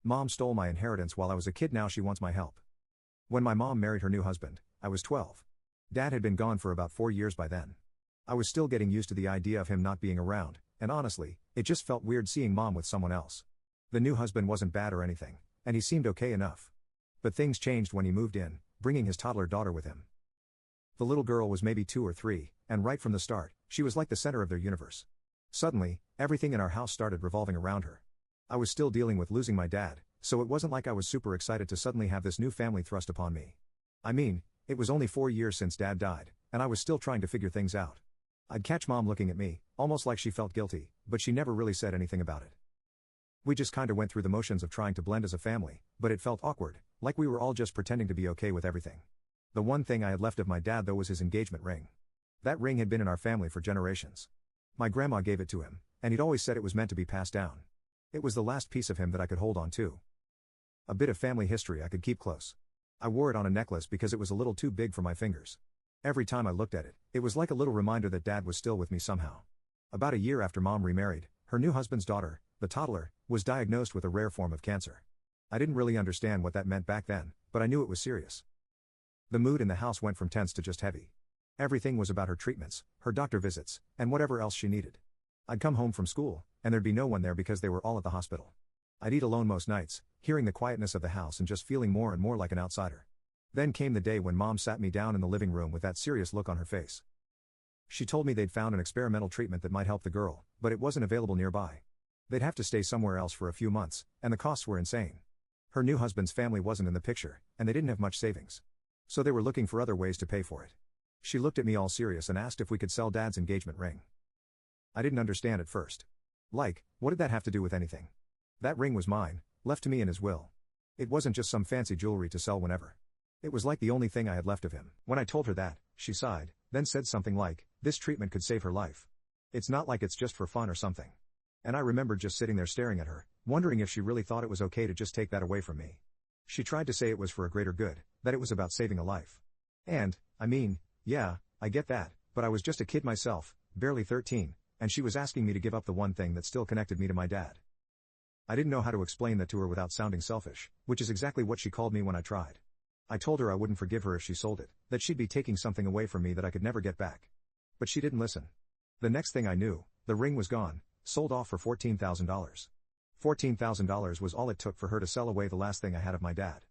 Mom stole my inheritance while I was a kid, now she wants my help. When my mom married her new husband, I was 12. Dad had been gone for about 4 years by then. I was still getting used to the idea of him not being around, and honestly, it just felt weird seeing Mom with someone else. The new husband wasn't bad or anything, and he seemed okay enough. But things changed when he moved in, bringing his toddler daughter with him. The little girl was maybe 2 or 3, and right from the start, she was like the center of their universe. Suddenly, everything in our house started revolving around her. I was still dealing with losing my dad, so it wasn't like I was super excited to suddenly have this new family thrust upon me. I mean, it was only 4 years since Dad died, and I was still trying to figure things out. I'd catch Mom looking at me, almost like she felt guilty, but she never really said anything about it. We just kinda went through the motions of trying to blend as a family, but it felt awkward, like we were all just pretending to be okay with everything. The one thing I had left of my dad though was his engagement ring. That ring had been in our family for generations. My grandma gave it to him, and he'd always said it was meant to be passed down. It was the last piece of him that I could hold on to. A bit of family history I could keep close. I wore it on a necklace because it was a little too big for my fingers. Every time I looked at it, it was like a little reminder that Dad was still with me somehow. About a year after Mom remarried, her new husband's daughter, the toddler, was diagnosed with a rare form of cancer. I didn't really understand what that meant back then, but I knew it was serious. The mood in the house went from tense to just heavy. Everything was about her treatments, her doctor visits, and whatever else she needed. I'd come home from school, and there'd be no one there because they were all at the hospital. I'd eat alone most nights, hearing the quietness of the house and just feeling more and more like an outsider. Then came the day when Mom sat me down in the living room with that serious look on her face. She told me they'd found an experimental treatment that might help the girl, but it wasn't available nearby. They'd have to stay somewhere else for a few months, and the costs were insane. Her new husband's family wasn't in the picture, and they didn't have much savings. So they were looking for other ways to pay for it. She looked at me all serious and asked if we could sell Dad's engagement ring. I didn't understand at first. Like, what did that have to do with anything? That ring was mine, left to me in his will. It wasn't just some fancy jewelry to sell whenever. It was like the only thing I had left of him. When I told her that, she sighed, then said something like, "This treatment could save her life. It's not like it's just for fun or something." And I remembered just sitting there staring at her, wondering if she really thought it was okay to just take that away from me. She tried to say it was for a greater good, that it was about saving a life. And, I mean, yeah, I get that, but I was just a kid myself, barely 13, and she was asking me to give up the one thing that still connected me to my dad. I didn't know how to explain that to her without sounding selfish, which is exactly what she called me when I tried. I told her I wouldn't forgive her if she sold it, that she'd be taking something away from me that I could never get back. But she didn't listen. The next thing I knew, the ring was gone, sold off for $14,000. $14,000 was all it took for her to sell away the last thing I had of my dad.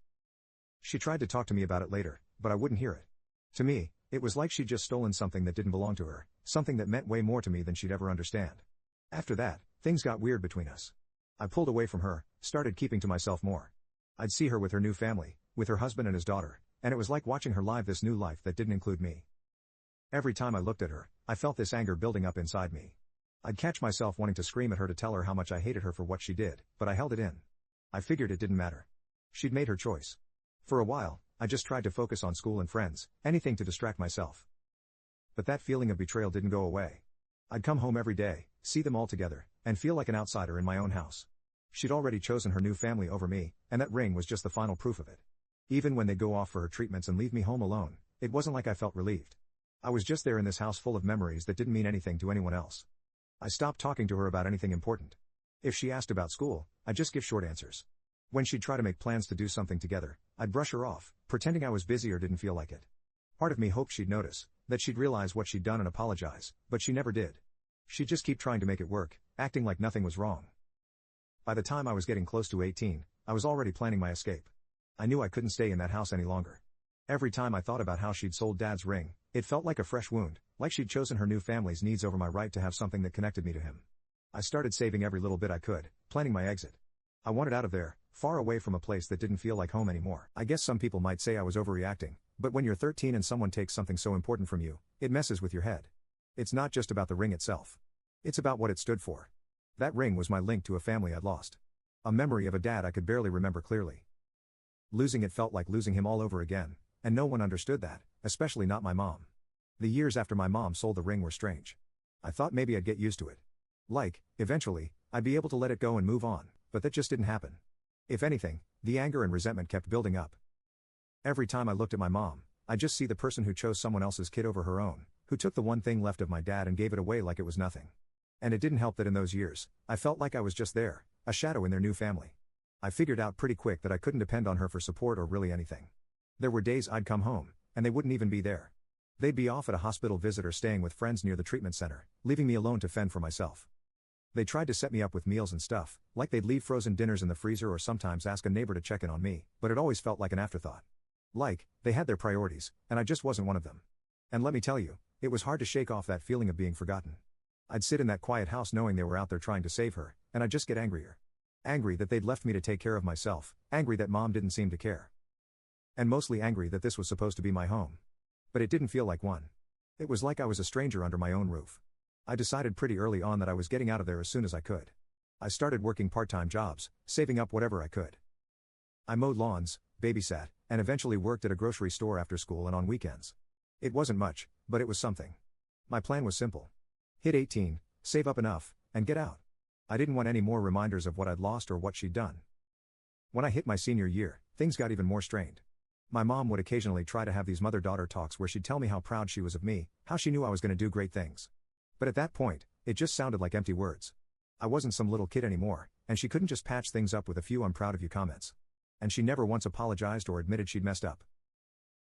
She tried to talk to me about it later, but I wouldn't hear it. To me, it was like she'd just stolen something that didn't belong to her, something that meant way more to me than she'd ever understand. After that, things got weird between us. I pulled away from her, started keeping to myself more. I'd see her with her new family, with her husband and his daughter, and it was like watching her live this new life that didn't include me. Every time I looked at her, I felt this anger building up inside me. I'd catch myself wanting to scream at her to tell her how much I hated her for what she did, but I held it in. I figured it didn't matter. She'd made her choice. For a while, I just tried to focus on school and friends, anything to distract myself. But that feeling of betrayal didn't go away. I'd come home every day, see them all together, and feel like an outsider in my own house. She'd already chosen her new family over me, and that ring was just the final proof of it. Even when they'd go off for her treatments and leave me home alone, it wasn't like I felt relieved. I was just there in this house full of memories that didn't mean anything to anyone else. I stopped talking to her about anything important. If she asked about school, I'd just give short answers. When she'd try to make plans to do something together, I'd brush her off, pretending I was busy or didn't feel like it. Part of me hoped she'd notice, that she'd realize what she'd done and apologize, but she never did. She'd just keep trying to make it work, acting like nothing was wrong. By the time I was getting close to 18, I was already planning my escape. I knew I couldn't stay in that house any longer. Every time I thought about how she'd sold Dad's ring, it felt like a fresh wound, like she'd chosen her new family's needs over my right to have something that connected me to him. I started saving every little bit I could, planning my exit. I wanted out of there, far away from a place that didn't feel like home anymore. I guess some people might say I was overreacting, but when you're 13 and someone takes something so important from you, it messes with your head. It's not just about the ring itself. It's about what it stood for. That ring was my link to a family I'd lost. A memory of a dad I could barely remember clearly. Losing it felt like losing him all over again, and no one understood that, especially not my mom. The years after my mom sold the ring were strange. I thought maybe I'd get used to it. Like, eventually, I'd be able to let it go and move on, but that just didn't happen. If anything, the anger and resentment kept building up. Every time I looked at my mom, I'd just see the person who chose someone else's kid over her own, who took the one thing left of my dad and gave it away like it was nothing. And it didn't help that in those years, I felt like I was just there, a shadow in their new family. I figured out pretty quick that I couldn't depend on her for support or really anything. There were days I'd come home, and they wouldn't even be there. They'd be off at a hospital visit or staying with friends near the treatment center, leaving me alone to fend for myself. They tried to set me up with meals and stuff, like they'd leave frozen dinners in the freezer or sometimes ask a neighbor to check in on me, but it always felt like an afterthought. Like, they had their priorities, and I just wasn't one of them. And let me tell you, it was hard to shake off that feeling of being forgotten. I'd sit in that quiet house knowing they were out there trying to save her, and I'd just get angrier. Angry that they'd left me to take care of myself, angry that mom didn't seem to care. And mostly angry that this was supposed to be my home. But it didn't feel like one. It was like I was a stranger under my own roof. I decided pretty early on that I was getting out of there as soon as I could. I started working part-time jobs, saving up whatever I could. I mowed lawns, babysat, and eventually worked at a grocery store after school and on weekends. It wasn't much, but it was something. My plan was simple. Hit 18, save up enough, and get out. I didn't want any more reminders of what I'd lost or what she'd done. When I hit my senior year, things got even more strained. My mom would occasionally try to have these mother-daughter talks where she'd tell me how proud she was of me, how she knew I was going to do great things. But at that point, it just sounded like empty words. I wasn't some little kid anymore, and she couldn't just patch things up with a few "I'm proud of you" comments. And she never once apologized or admitted she'd messed up.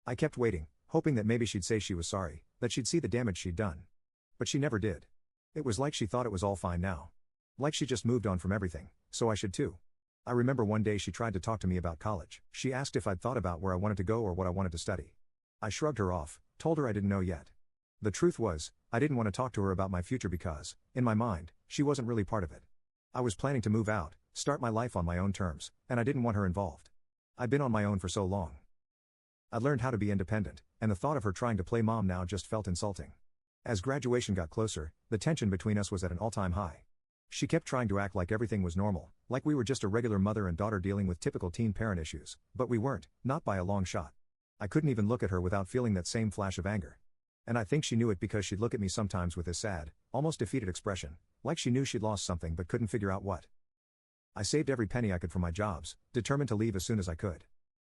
I kept waiting, hoping that maybe she'd say she was sorry, that she'd see the damage she'd done. But she never did. It was like she thought it was all fine now. Like she just moved on from everything, so I should too. I remember one day she tried to talk to me about college. She asked if I'd thought about where I wanted to go or what I wanted to study. I shrugged her off, told her I didn't know yet. The truth was, I didn't want to talk to her about my future because, in my mind, she wasn't really part of it. I was planning to move out, start my life on my own terms, and I didn't want her involved. I'd been on my own for so long. I'd learned how to be independent, and the thought of her trying to play mom now just felt insulting. As graduation got closer, the tension between us was at an all-time high. She kept trying to act like everything was normal, like we were just a regular mother and daughter dealing with typical teen parent issues, but we weren't, not by a long shot. I couldn't even look at her without feeling that same flash of anger. And I think she knew it because she'd look at me sometimes with this sad, almost defeated expression, like she knew she'd lost something but couldn't figure out what. I saved every penny I could from my jobs, determined to leave as soon as I could.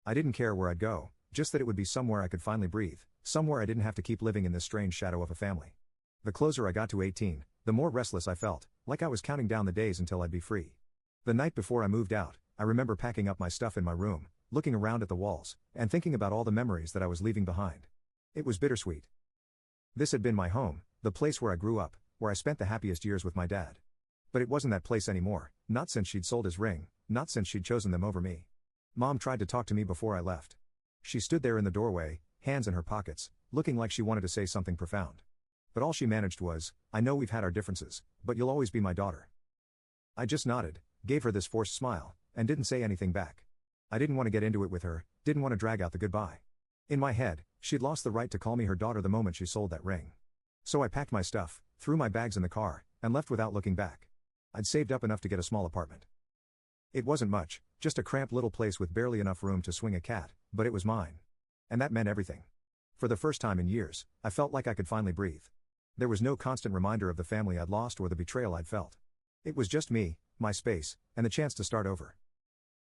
I didn't care where I'd go, just that it would be somewhere I could finally breathe, somewhere I didn't have to keep living in this strange shadow of a family. The closer I got to 18, the more restless I felt, like I was counting down the days until I'd be free. The night before I moved out, I remember packing up my stuff in my room, looking around at the walls, and thinking about all the memories that I was leaving behind. It was bittersweet. This had been my home, the place where I grew up, where I spent the happiest years with my dad. But it wasn't that place anymore, not since she'd sold his ring, not since she'd chosen them over me. Mom tried to talk to me before I left. She stood there in the doorway, hands in her pockets, looking like she wanted to say something profound. But all she managed was, "I know we've had our differences, but you'll always be my daughter." I just nodded, gave her this forced smile, and didn't say anything back. I didn't want to get into it with her, didn't want to drag out the goodbye. In my head, she'd lost the right to call me her daughter the moment she sold that ring. So I packed my stuff, threw my bags in the car, and left without looking back. I'd saved up enough to get a small apartment. It wasn't much, just a cramped little place with barely enough room to swing a cat, but it was mine. And that meant everything. For the first time in years, I felt like I could finally breathe. There was no constant reminder of the family I'd lost or the betrayal I'd felt. It was just me, my space, and the chance to start over.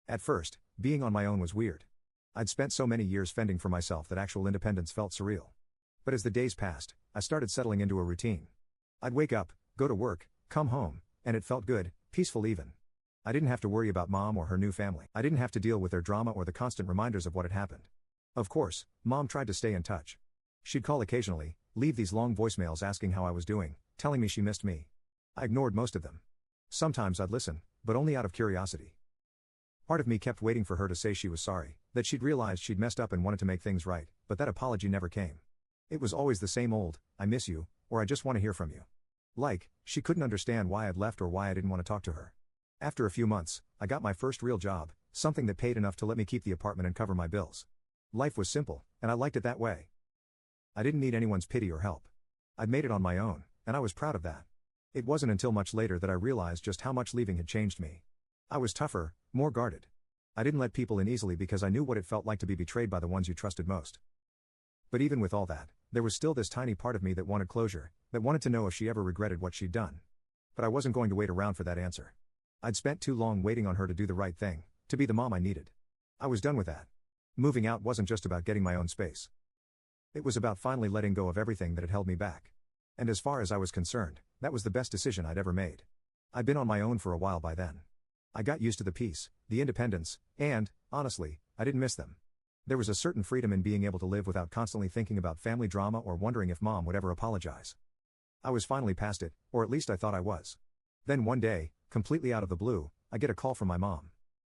At first, being on my own was weird. I'd spent so many years fending for myself that actual independence felt surreal. But as the days passed, I started settling into a routine. I'd wake up, go to work, come home, and it felt good, peaceful even. I didn't have to worry about mom or her new family. I didn't have to deal with their drama or the constant reminders of what had happened. Of course, mom tried to stay in touch. She'd call occasionally, leave these long voicemails asking how I was doing, telling me she missed me. I ignored most of them. Sometimes I'd listen, but only out of curiosity. Part of me kept waiting for her to say she was sorry, that she'd realized she'd messed up and wanted to make things right, but that apology never came. It was always the same old, "I miss you," or "I just want to hear from you." Like, she couldn't understand why I'd left or why I didn't want to talk to her. After a few months, I got my first real job, something that paid enough to let me keep the apartment and cover my bills. Life was simple, and I liked it that way. I didn't need anyone's pity or help. I'd made it on my own, and I was proud of that. It wasn't until much later that I realized just how much leaving had changed me. I was tougher, more guarded. I didn't let people in easily because I knew what it felt like to be betrayed by the ones you trusted most. But even with all that, there was still this tiny part of me that wanted closure, that wanted to know if she ever regretted what she'd done. But I wasn't going to wait around for that answer. I'd spent too long waiting on her to do the right thing, to be the mom I needed. I was done with that. Moving out wasn't just about getting my own space. It was about finally letting go of everything that had held me back. And as far as I was concerned, that was the best decision I'd ever made. I'd been on my own for a while by then. I got used to the peace, the independence, and, honestly, I didn't miss them. There was a certain freedom in being able to live without constantly thinking about family drama or wondering if mom would ever apologize. I was finally past it, or at least I thought I was. Then one day, completely out of the blue, I get a call from my mom.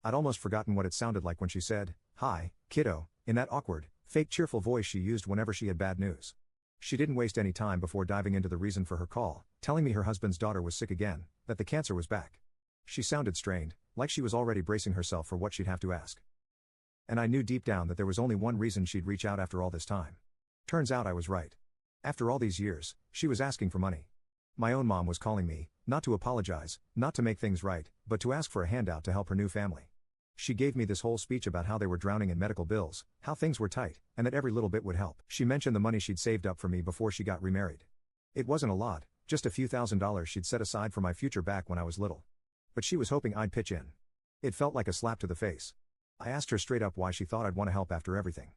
I'd almost forgotten what it sounded like when she said, "Hi, kiddo," in that awkward, fake cheerful voice she used whenever she had bad news. She didn't waste any time before diving into the reason for her call, telling me her husband's daughter was sick again, that the cancer was back. She sounded strained, like she was already bracing herself for what she'd have to ask. And I knew deep down that there was only one reason she'd reach out after all this time. Turns out I was right. After all these years, she was asking for money. My own mom was calling me, not to apologize, not to make things right, but to ask for a handout to help her new family. She gave me this whole speech about how they were drowning in medical bills, how things were tight, and that every little bit would help. She mentioned the money she'd saved up for me before she got remarried. It wasn't a lot, just a few $1,000s she'd set aside for my future back when I was little. But she was hoping I'd pitch in. It felt like a slap to the face. I asked her straight up why she thought I'd want to help after everything.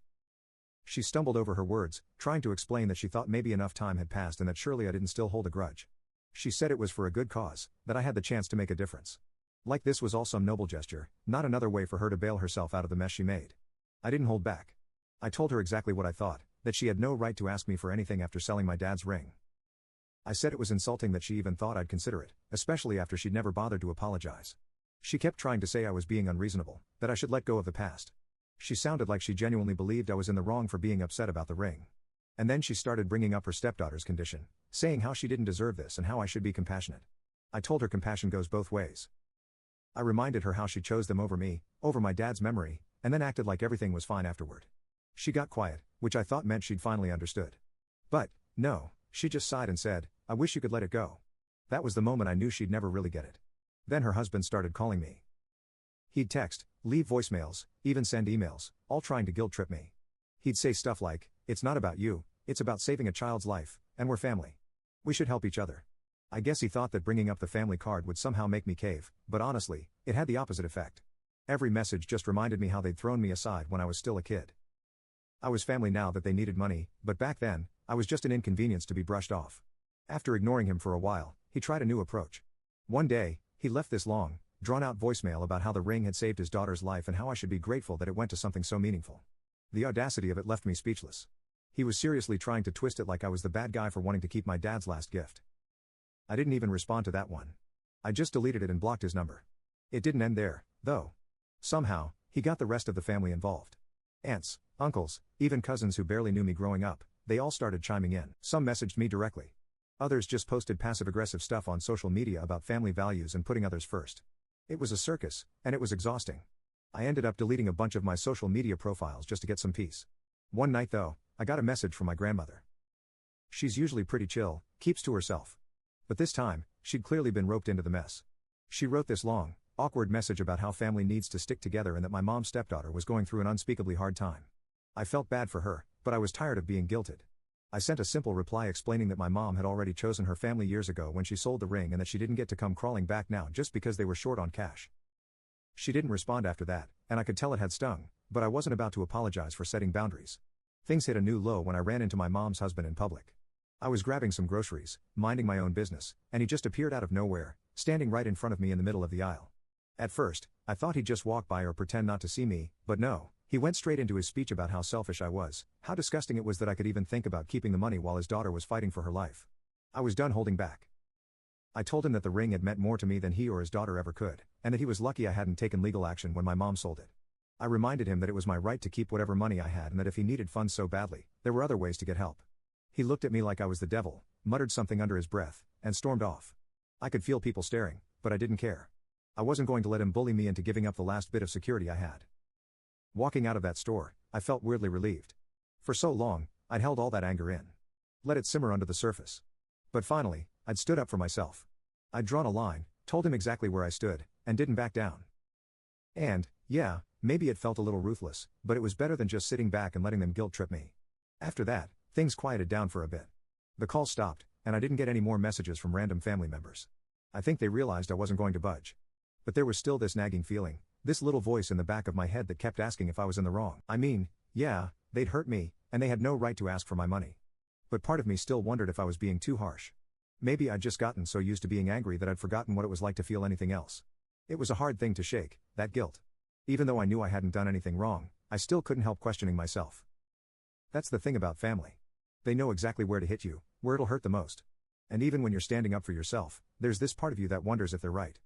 She stumbled over her words, trying to explain that she thought maybe enough time had passed and that surely I didn't still hold a grudge. She said it was for a good cause, that I had the chance to make a difference. Like this was all some noble gesture, not another way for her to bail herself out of the mess she made. I didn't hold back. I told her exactly what I thought, that she had no right to ask me for anything after selling my dad's ring. I said it was insulting that she even thought I'd consider it, especially after she'd never bothered to apologize. She kept trying to say I was being unreasonable, that I should let go of the past. She sounded like she genuinely believed I was in the wrong for being upset about the ring. And then she started bringing up her stepdaughter's condition, saying how she didn't deserve this and how I should be compassionate. I told her compassion goes both ways. I reminded her how she chose them over me, over my dad's memory, and then acted like everything was fine afterward. She got quiet, which I thought meant she'd finally understood. But, no, she just sighed and said, "I wish you could let it go." That was the moment I knew she'd never really get it. Then her husband started calling me. He'd text, leave voicemails, even send emails, all trying to guilt trip me. He'd say stuff like, "It's not about you, it's about saving a child's life, and we're family. We should help each other." I guess he thought that bringing up the family card would somehow make me cave, but honestly, it had the opposite effect. Every message just reminded me how they'd thrown me aside when I was still a kid. I was family now that they needed money, but back then, I was just an inconvenience to be brushed off. After ignoring him for a while, he tried a new approach. One day, he left this long, drawn-out voicemail about how the ring had saved his daughter's life and how I should be grateful that it went to something so meaningful. The audacity of it left me speechless. He was seriously trying to twist it like I was the bad guy for wanting to keep my dad's last gift. I didn't even respond to that one. I just deleted it and blocked his number. It didn't end there, though. Somehow, he got the rest of the family involved. Aunts, uncles, even cousins who barely knew me growing up, they all started chiming in. Some messaged me directly. Others just posted passive-aggressive stuff on social media about family values and putting others first. It was a circus, and it was exhausting. I ended up deleting a bunch of my social media profiles just to get some peace. One night though, I got a message from my grandmother. She's usually pretty chill, keeps to herself. But this time, she'd clearly been roped into the mess. She wrote this long, awkward message about how family needs to stick together and that my mom's stepdaughter was going through an unspeakably hard time. I felt bad for her, but I was tired of being guilted. I sent a simple reply explaining that my mom had already chosen her family years ago when she sold the ring and that she didn't get to come crawling back now just because they were short on cash. She didn't respond after that, and I could tell it had stung, but I wasn't about to apologize for setting boundaries. Things hit a new low when I ran into my mom's husband in public. I was grabbing some groceries, minding my own business, and he just appeared out of nowhere, standing right in front of me in the middle of the aisle. At first, I thought he'd just walk by or pretend not to see me, but no, he went straight into his speech about how selfish I was, how disgusting it was that I could even think about keeping the money while his daughter was fighting for her life. I was done holding back. I told him that the ring had meant more to me than he or his daughter ever could, and that he was lucky I hadn't taken legal action when my mom sold it. I reminded him that it was my right to keep whatever money I had and that if he needed funds so badly, there were other ways to get help. He looked at me like I was the devil, muttered something under his breath, and stormed off. I could feel people staring, but I didn't care. I wasn't going to let him bully me into giving up the last bit of security I had. Walking out of that store, I felt weirdly relieved. For so long, I'd held all that anger in. Let it simmer under the surface. But finally, I'd stood up for myself. I'd drawn a line, told him exactly where I stood, and didn't back down. And, yeah, maybe it felt a little ruthless, but it was better than just sitting back and letting them guilt trip me. After that, things quieted down for a bit. The call stopped, and I didn't get any more messages from random family members. I think they realized I wasn't going to budge. But there was still this nagging feeling, this little voice in the back of my head that kept asking if I was in the wrong. I mean, yeah, they'd hurt me, and they had no right to ask for my money. But part of me still wondered if I was being too harsh. Maybe I'd just gotten so used to being angry that I'd forgotten what it was like to feel anything else. It was a hard thing to shake, that guilt. Even though I knew I hadn't done anything wrong, I still couldn't help questioning myself. That's the thing about family. They know exactly where to hit you, where it'll hurt the most. And even when you're standing up for yourself, there's this part of you that wonders if they're right.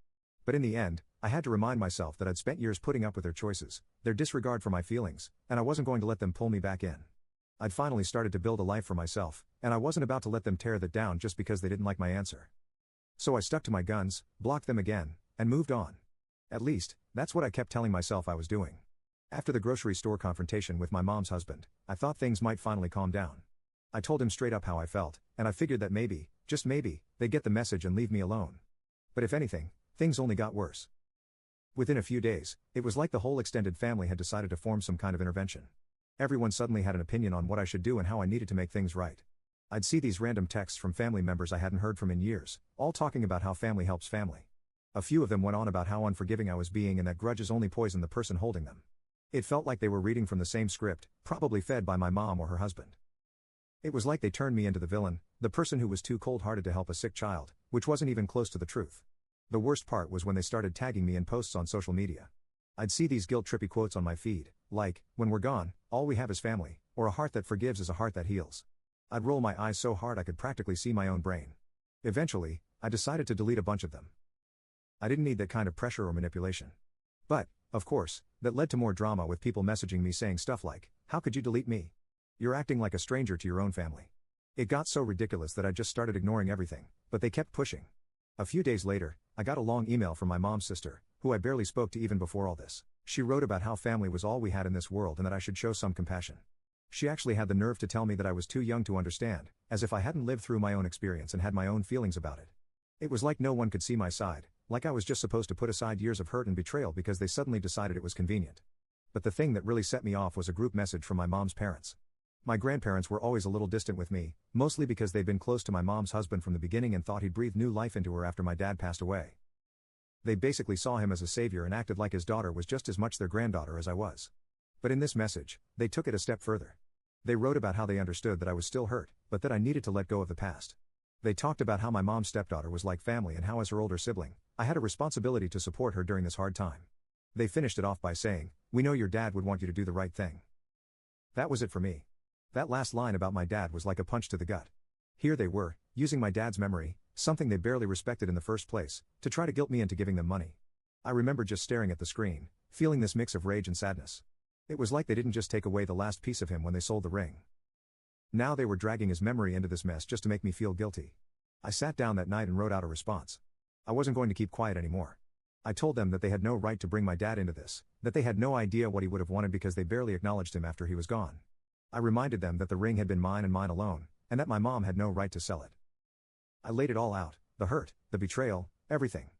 But in the end, I had to remind myself that I'd spent years putting up with their choices, their disregard for my feelings, and I wasn't going to let them pull me back in. I'd finally started to build a life for myself, and I wasn't about to let them tear that down just because they didn't like my answer. So I stuck to my guns, blocked them again, and moved on. At least, that's what I kept telling myself I was doing. After the grocery store confrontation with my mom's husband, I thought things might finally calm down. I told him straight up how I felt, and I figured that maybe, just maybe, they'd get the message and leave me alone. But if anything, things only got worse. Within a few days, it was like the whole extended family had decided to form some kind of intervention. Everyone suddenly had an opinion on what I should do and how I needed to make things right. I'd see these random texts from family members I hadn't heard from in years, all talking about how family helps family. A few of them went on about how unforgiving I was being and that grudges only poison the person holding them. It felt like they were reading from the same script, probably fed by my mom or her husband. It was like they turned me into the villain, the person who was too cold-hearted to help a sick child, which wasn't even close to the truth. The worst part was when they started tagging me in posts on social media. I'd see these guilt-trippy quotes on my feed, like, "When we're gone, all we have is family," or "A heart that forgives is a heart that heals." I'd roll my eyes so hard I could practically see my own brain. Eventually, I decided to delete a bunch of them. I didn't need that kind of pressure or manipulation. But, of course, that led to more drama with people messaging me saying stuff like, "How could you delete me? You're acting like a stranger to your own family." It got so ridiculous that I just started ignoring everything, but they kept pushing. A few days later, I got a long email from my mom's sister, who I barely spoke to even before all this. She wrote about how family was all we had in this world and that I should show some compassion. She actually had the nerve to tell me that I was too young to understand, as if I hadn't lived through my own experience and had my own feelings about it. It was like no one could see my side, like I was just supposed to put aside years of hurt and betrayal because they suddenly decided it was convenient. But the thing that really set me off was a group message from my mom's parents. My grandparents were always a little distant with me, mostly because they'd been close to my mom's husband from the beginning and thought he'd breathed new life into her after my dad passed away. They basically saw him as a savior and acted like his daughter was just as much their granddaughter as I was. But in this message, they took it a step further. They wrote about how they understood that I was still hurt, but that I needed to let go of the past. They talked about how my mom's stepdaughter was like family and how as her older sibling, I had a responsibility to support her during this hard time. They finished it off by saying, "We know your dad would want you to do the right thing." That was it for me. That last line about my dad was like a punch to the gut. Here they were, using my dad's memory, something they barely respected in the first place, to try to guilt me into giving them money. I remember just staring at the screen, feeling this mix of rage and sadness. It was like they didn't just take away the last piece of him when they sold the ring. Now they were dragging his memory into this mess just to make me feel guilty. I sat down that night and wrote out a response. I wasn't going to keep quiet anymore. I told them that they had no right to bring my dad into this, that they had no idea what he would have wanted because they barely acknowledged him after he was gone. I reminded them that the ring had been mine and mine alone, and that my mom had no right to sell it. I laid it all out, the hurt, the betrayal, everything.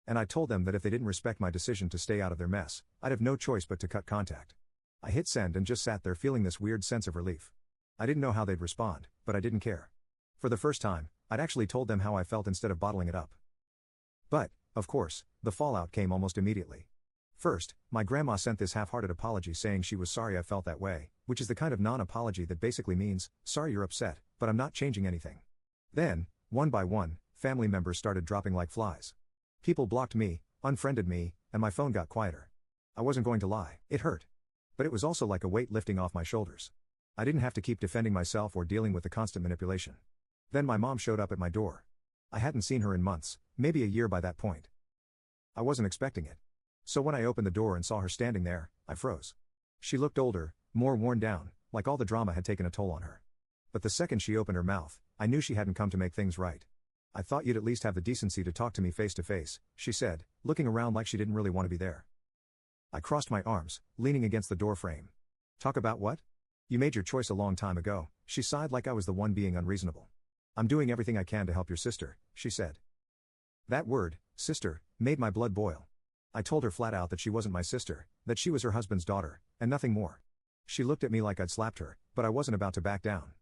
And I told them that if they didn't respect my decision to stay out of their mess, I'd have no choice but to cut contact. I hit send and just sat there feeling this weird sense of relief. I didn't know how they'd respond, but I didn't care. For the first time, I'd actually told them how I felt instead of bottling it up. But, of course, the fallout came almost immediately. First, my grandma sent this half-hearted apology saying she was sorry I felt that way, which is the kind of non-apology that basically means, "Sorry you're upset, but I'm not changing anything." Then, one by one, family members started dropping like flies. People blocked me, unfriended me, and my phone got quieter. I wasn't going to lie, it hurt. But it was also like a weight lifting off my shoulders. I didn't have to keep defending myself or dealing with the constant manipulation. Then my mom showed up at my door. I hadn't seen her in months, maybe a year by that point. I wasn't expecting it. So when I opened the door and saw her standing there, I froze. She looked older, more worn down, like all the drama had taken a toll on her. But the second she opened her mouth, I knew she hadn't come to make things right. "I thought you'd at least have the decency to talk to me face to face," she said, looking around like she didn't really want to be there. I crossed my arms, leaning against the door frame. "Talk about what? You made your choice a long time ago," she sighed like I was the one being unreasonable. "I'm doing everything I can to help your sister," she said. That word, sister, made my blood boil. I told her flat out that she wasn't my sister, that she was her husband's daughter, and nothing more. She looked at me like I'd slapped her, but I wasn't about to back down.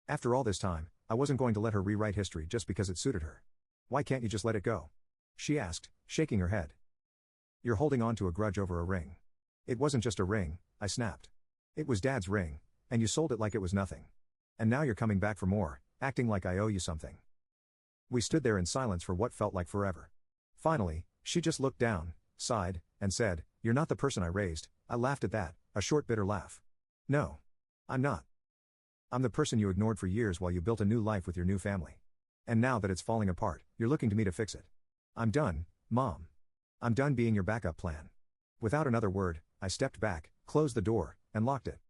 After all this time, I wasn't going to let her rewrite history just because it suited her. "Why can't you just let it go?" she asked, shaking her head. "You're holding on to a grudge over a ring." "It wasn't just a ring," I snapped. "It was Dad's ring, and you sold it like it was nothing. And now you're coming back for more, acting like I owe you something." We stood there in silence for what felt like forever. Finally, she just looked down, sighed, and said, "You're not the person I raised." I laughed at that, a short bitter laugh. "No. I'm not. I'm the person you ignored for years while you built a new life with your new family. And now that it's falling apart, you're looking to me to fix it. I'm done, Mom. I'm done being your backup plan." Without another word, I stepped back, closed the door, and locked it.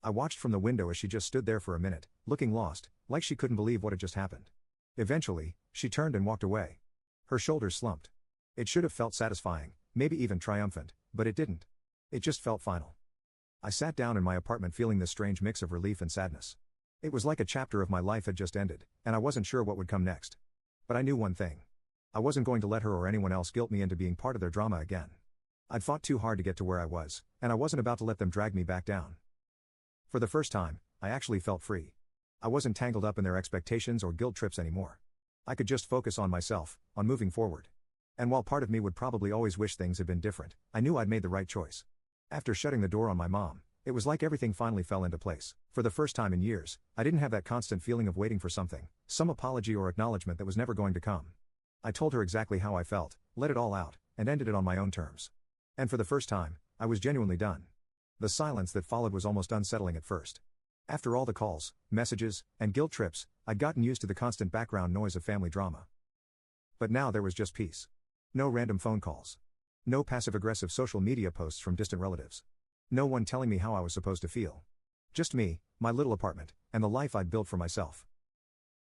I watched from the window as she just stood there for a minute, looking lost, like she couldn't believe what had just happened. Eventually, she turned and walked away. Her shoulders slumped. It should have felt satisfying, maybe even triumphant, but it didn't. It just felt final. I sat down in my apartment feeling this strange mix of relief and sadness. It was like a chapter of my life had just ended, and I wasn't sure what would come next. But I knew one thing. I wasn't going to let her or anyone else guilt me into being part of their drama again. I'd fought too hard to get to where I was, and I wasn't about to let them drag me back down. For the first time, I actually felt free. I wasn't tangled up in their expectations or guilt trips anymore. I could just focus on myself, on moving forward. And while part of me would probably always wish things had been different, I knew I'd made the right choice. After shutting the door on my mom, it was like everything finally fell into place. For the first time in years, I didn't have that constant feeling of waiting for something, some apology or acknowledgement that was never going to come. I told her exactly how I felt, let it all out, and ended it on my own terms. And for the first time, I was genuinely done. The silence that followed was almost unsettling at first. After all the calls, messages, and guilt trips, I'd gotten used to the constant background noise of family drama. But now there was just peace. No random phone calls. No passive-aggressive social media posts from distant relatives. No one telling me how I was supposed to feel. Just me, my little apartment, and the life I'd built for myself.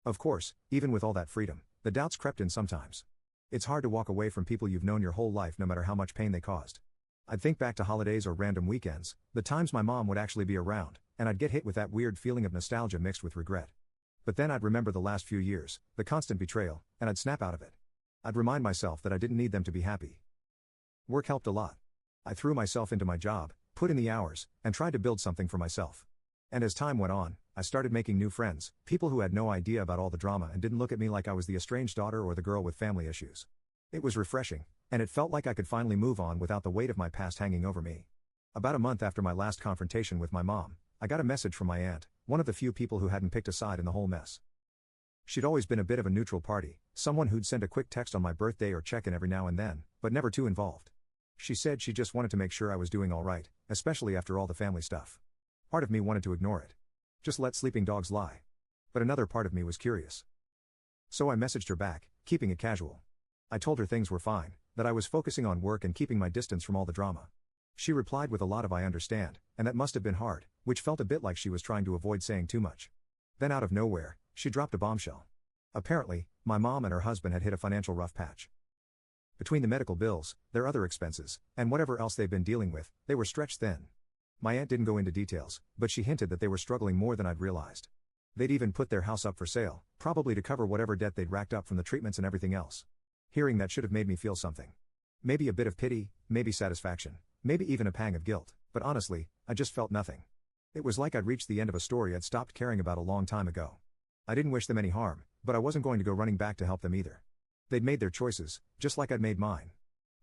Of course, even with all that freedom, the doubts crept in sometimes. It's hard to walk away from people you've known your whole life no matter how much pain they caused. I'd think back to holidays or random weekends, the times my mom would actually be around, and I'd get hit with that weird feeling of nostalgia mixed with regret. But then I'd remember the last few years, the constant betrayal, and I'd snap out of it. I'd remind myself that I didn't need them to be happy. Work helped a lot. I threw myself into my job, put in the hours, and tried to build something for myself. And as time went on, I started making new friends, people who had no idea about all the drama and didn't look at me like I was the estranged daughter or the girl with family issues. It was refreshing, and it felt like I could finally move on without the weight of my past hanging over me. About a month after my last confrontation with my mom, I got a message from my aunt, one of the few people who hadn't picked a side in the whole mess. She'd always been a bit of a neutral party, someone who'd send a quick text on my birthday or check in every now and then, but never too involved. She said she just wanted to make sure I was doing all right, especially after all the family stuff. Part of me wanted to ignore it. Just let sleeping dogs lie. But another part of me was curious. So I messaged her back, keeping it casual. I told her things were fine, that I was focusing on work and keeping my distance from all the drama. She replied with a lot of "I understand," and that must have been hard, which felt a bit like she was trying to avoid saying too much. Then out of nowhere, she dropped a bombshell. Apparently, my mom and her husband had hit a financial rough patch. Between the medical bills, their other expenses, and whatever else they've been dealing with, they were stretched thin. My aunt didn't go into details, but she hinted that they were struggling more than I'd realized. They'd even put their house up for sale, probably to cover whatever debt they'd racked up from the treatments and everything else. Hearing that should have made me feel something. Maybe a bit of pity, maybe satisfaction, maybe even a pang of guilt, but honestly, I just felt nothing. It was like I'd reached the end of a story I'd stopped caring about a long time ago. I didn't wish them any harm, but I wasn't going to go running back to help them either. They'd made their choices, just like I'd made mine.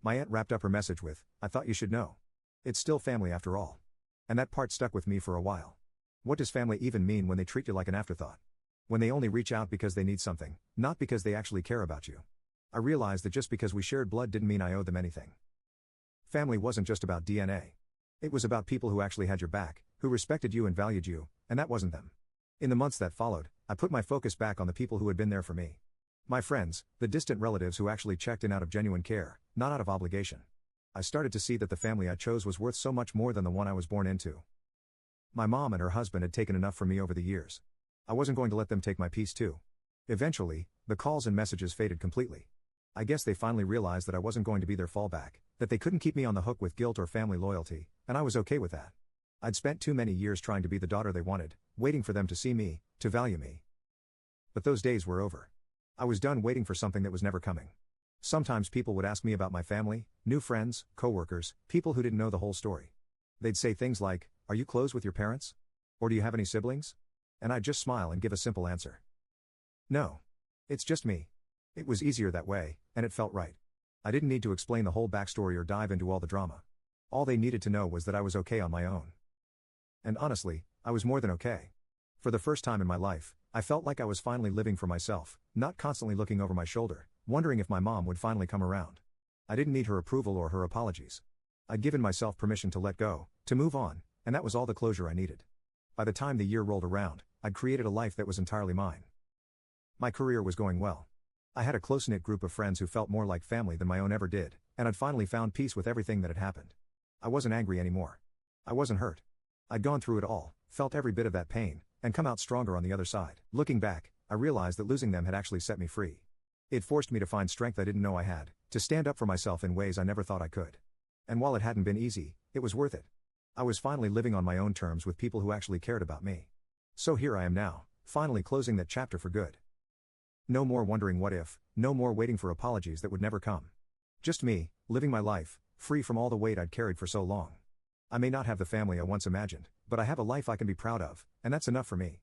My aunt wrapped up her message with, "I thought you should know. It's still family after all." And that part stuck with me for a while. What does family even mean when they treat you like an afterthought? When they only reach out because they need something, not because they actually care about you. I realized that just because we shared blood didn't mean I owed them anything. Family wasn't just about DNA. It was about people who actually had your back, who respected you and valued you, and that wasn't them. In the months that followed, I put my focus back on the people who had been there for me. My friends, the distant relatives who actually checked in out of genuine care, not out of obligation. I started to see that the family I chose was worth so much more than the one I was born into. My mom and her husband had taken enough from me over the years. I wasn't going to let them take my peace too. Eventually, the calls and messages faded completely. I guess they finally realized that I wasn't going to be their fallback, that they couldn't keep me on the hook with guilt or family loyalty, and I was okay with that. I'd spent too many years trying to be the daughter they wanted, waiting for them to see me, to value me. But those days were over. I was done waiting for something that was never coming. Sometimes people would ask me about my family, new friends, coworkers, people who didn't know the whole story. They'd say things like, "Are you close with your parents? Or do you have any siblings?" And I'd just smile and give a simple answer. "No. It's just me." It was easier that way, and it felt right. I didn't need to explain the whole backstory or dive into all the drama. All they needed to know was that I was okay on my own. And honestly, I was more than okay. For the first time in my life, I felt like I was finally living for myself, not constantly looking over my shoulder, wondering if my mom would finally come around. I didn't need her approval or her apologies. I'd given myself permission to let go, to move on, and that was all the closure I needed. By the time the year rolled around, I'd created a life that was entirely mine. My career was going well. I had a close-knit group of friends who felt more like family than my own ever did, and I'd finally found peace with everything that had happened. I wasn't angry anymore. I wasn't hurt. I'd gone through it all, felt every bit of that pain, and come out stronger on the other side. Looking back, I realized that losing them had actually set me free. It forced me to find strength I didn't know I had, to stand up for myself in ways I never thought I could. And while it hadn't been easy, it was worth it. I was finally living on my own terms with people who actually cared about me. So here I am now, finally closing that chapter for good. No more wondering what if, no more waiting for apologies that would never come. Just me, living my life, free from all the weight I'd carried for so long. I may not have the family I once imagined, but I have a life I can be proud of, and that's enough for me.